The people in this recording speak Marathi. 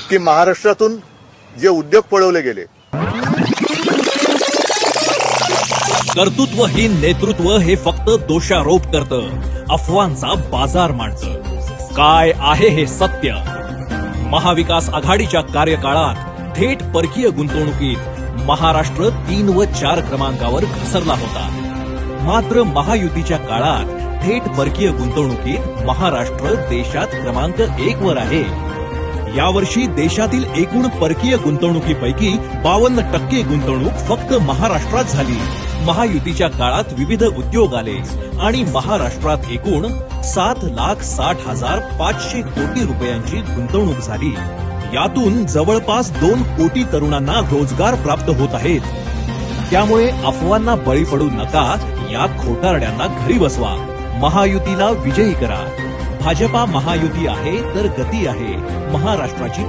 की महाराष्ट्रातून जे उद्योग पळवले गेले, कर्तृत्वहीन नेतृत्व हे फक्त दोषारोप करतं, अफवांचा बाजार मांडतं. काय आहे हे सत्य? महाविकास आघाडीच्या कार्यकाळात थेट परकीय गुंतवणुकीत महाराष्ट्र 3 व 4 क्रमांकावर घसरला होता. मात्र महायुतीच्या काळात थेट परकीय गुंतवणुकीत महाराष्ट्र देशात क्रमांक 1 वर आहे. यावर्षी देशातील एकूण परकीय गुंतवणुकीपैकी 52% गुंतवणूक फक्त महाराष्ट्रात झाली. महायुतीच्या काळात विविध उद्योग आले आणि महाराष्ट्रात एकूण 7,60,500 कोटी रुपयांची गुंतवणूक झाली. यातून जवळपास 2 कोटी तरुणांना रोजगार प्राप्त होत आहेत. त्यामुळे अफवांना बळी पडू नका, या खोटारड्यांना घरी बसवा, महायुतीला विजयी करा. भाजपा महायुती आहे तर गती आहे महाराष्ट्राची.